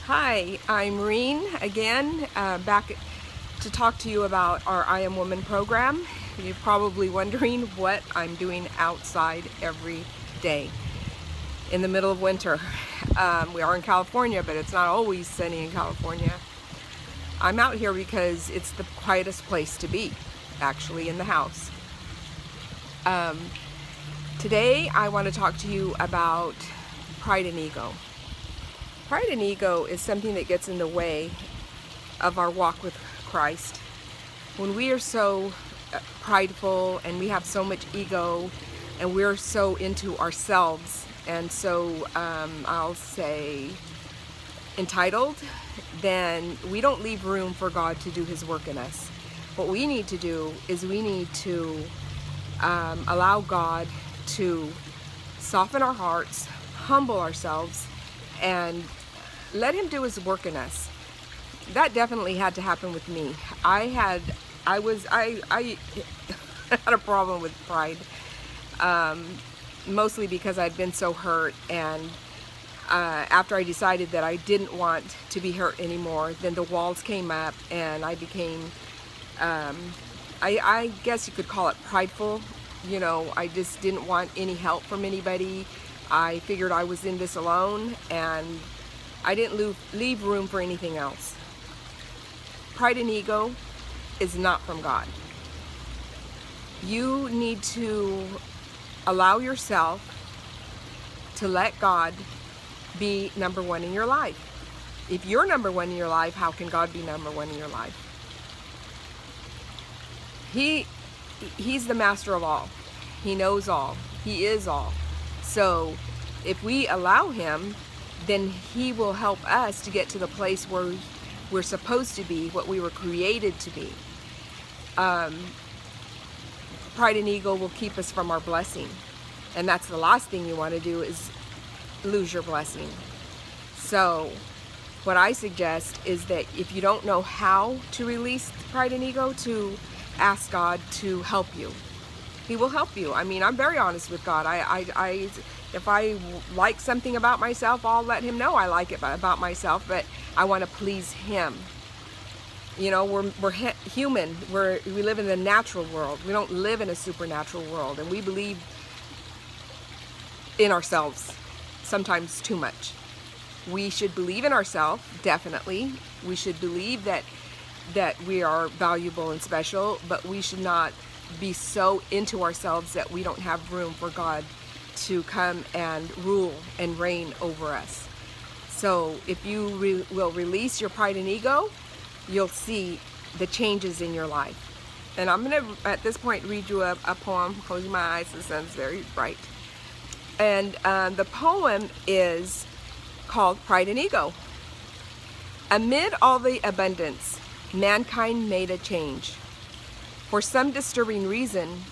Hi, I'm Reen again, back to talk to you about our I Am Woman program. You're probably wondering what I'm doing outside every day in the middle of winter. We are in California, but it's not always sunny in California. I'm out here because it's the quietest place to be, actually, in the house. Today I want to talk to you about pride and ego. Pride and ego is something that gets in the way of our walk with Christ. When we are so prideful and we have so much ego and we're so into ourselves and so, I'll say, entitled, then we don't leave room for God to do His work in us. What we need to do is we need to allow God to soften our hearts, humble ourselves, and let Him do His work in us. That definitely had to happen with me. I had a problem with pride, mostly because I'd been so hurt, and after I decided that I didn't want to be hurt anymore, then the walls came up and I became, I guess you could call it prideful. You know, I just didn't want any help from anybody. I figured I was in this alone, and I didn't leave room for anything else. Pride and ego is not from God. You need to allow yourself to let God be number one in your life. If you're number one in your life, how can God be number one in your life? He's the master of all. He knows all. He is all. So if we allow Him, then He will help us to get to the place where we're supposed to be, what we were created to be. Pride and ego will keep us from our blessing. And that's the last thing you want to do, is lose your blessing. So what I suggest is that if you don't know how to release pride and ego, to ask God to help you. He will help you. I mean, I'm very honest with God. If I like something about myself, I'll let Him know I like it about myself, but I want to please Him. You know, we're human. We live in the natural world. We don't live in a supernatural world, and we believe in ourselves sometimes too much. We should believe in ourselves, definitely. We should believe that we are valuable and special, but we should not be so into ourselves that we don't have room for God to come and rule and reign over us. So if you will release your pride and ego, you'll see the changes in your life. And I'm going to, at this point, read you a poem. Closing my eyes, the sun's very bright. And the poem is called Pride and Ego. Amid all the abundance, mankind made a change. For some disturbing reason,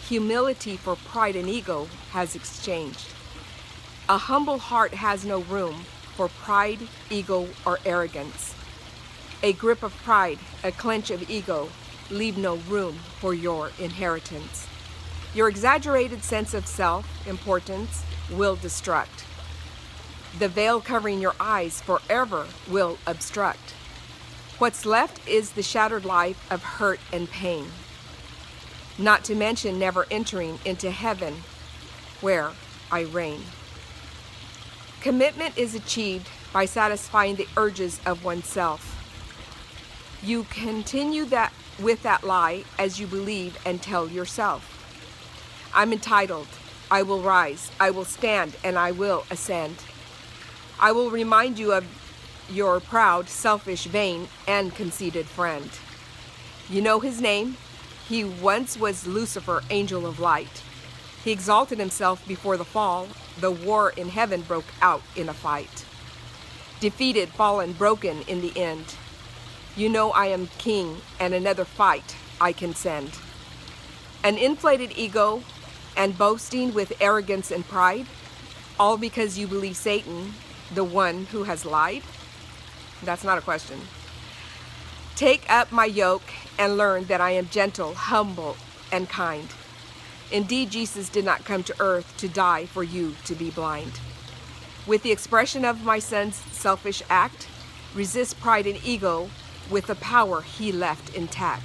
humility for pride and ego has exchanged. A humble heart has no room for pride, ego, or arrogance. A grip of pride, a clench of ego, leave no room for your inheritance. Your exaggerated sense of self-importance will destruct. The veil covering your eyes forever will obstruct. What's left is the shattered life of hurt and pain, not to mention never entering into heaven where I reign. Commitment is achieved by satisfying the urges of oneself. You continue with that lie as you believe and tell yourself. I'm entitled, I will rise, I will stand, and I will ascend. I will remind you of your proud, selfish, vain, and conceited friend. You know his name. He once was Lucifer, angel of light. He exalted himself before the fall. The war in heaven broke out in a fight. Defeated, fallen, broken in the end. You know I am king, and another fight I can send. An inflated ego and boasting with arrogance and pride, all because you believe Satan, the one who has lied? That's not a question. Take up my yoke and learn that I am gentle, humble, and kind. Indeed, Jesus did not come to earth to die for you to be blind. With the expression of my son's selfish act, Resist pride and ego with the power he left intact.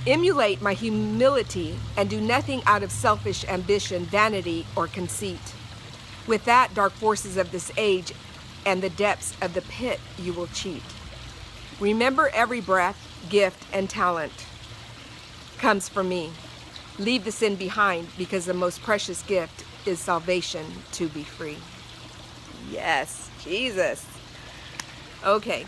Emulate my humility and do nothing out of selfish ambition, vanity, or conceit. With that, dark forces of this age and the depths of the pit you will cheat. Remember, every breath, gift, and talent comes from me. Leave the sin behind, because the most precious gift is salvation to be free. Yes, Jesus. Okay.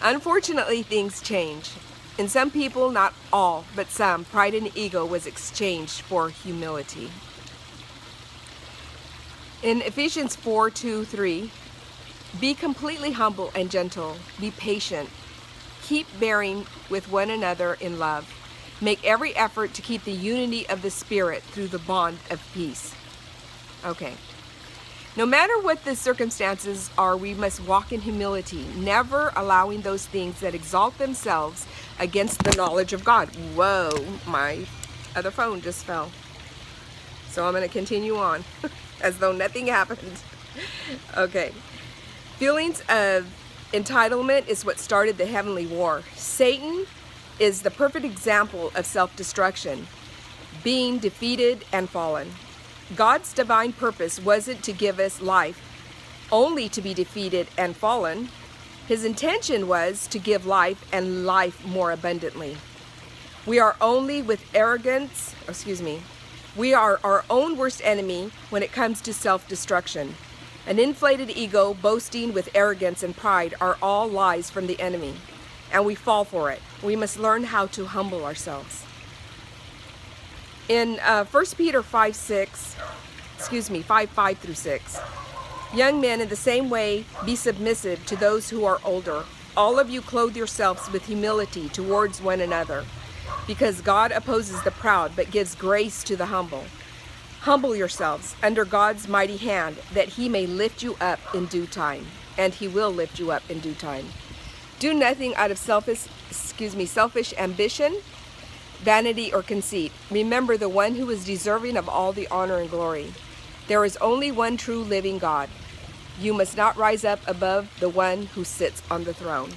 Unfortunately, things change. In some people, not all, but some, pride and ego was exchanged for humility. In Ephesians 4:2-3, be completely humble and gentle. Be patient. Keep bearing with one another in love. Make every effort to keep the unity of the Spirit through the bond of peace. Okay. No matter what the circumstances are, we must walk in humility, never allowing those things that exalt themselves against the knowledge of God. Whoa, my other phone just fell. So I'm going to continue on as though nothing happened. Okay. Feelings of entitlement is what started the heavenly war. Satan is the perfect example of self-destruction, being defeated and fallen. God's divine purpose wasn't to give us life only to be defeated and fallen. His intention was to give life and life more abundantly. We are our own worst enemy when it comes to self-destruction. An inflated ego, boasting with arrogance and pride are all lies from the enemy, and we fall for it. We must learn how to humble ourselves. In 1 Peter 5:5-6, young men, in the same way, be submissive to those who are older. All of you clothe yourselves with humility towards one another, because God opposes the proud, but gives grace to the humble. Humble yourselves under God's mighty hand, that he may lift you up in due time. And he will lift you up in due time. Do nothing out of selfish ambition, vanity, or conceit. Remember the one who is deserving of all the honor and glory. There is only one true living God. You must not rise up above the one who sits on the throne.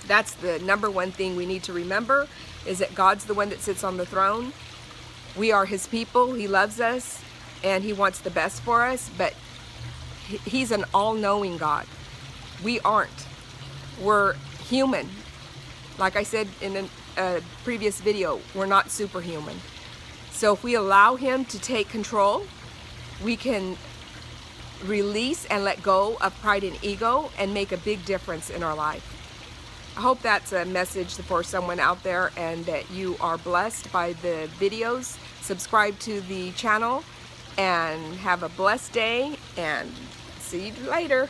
That's the number one thing we need to remember, is that God's the one that sits on the throne. We are his people. He loves us and he wants the best for us, but he's an all-knowing God. We aren't. We're human. Like I said in a previous video, we're not superhuman. So if we allow him to take control, we can release and let go of pride and ego and make a big difference in our life. I hope that's a message for someone out there, and that you are blessed by the videos. Subscribe to the channel and have a blessed day, and see you later.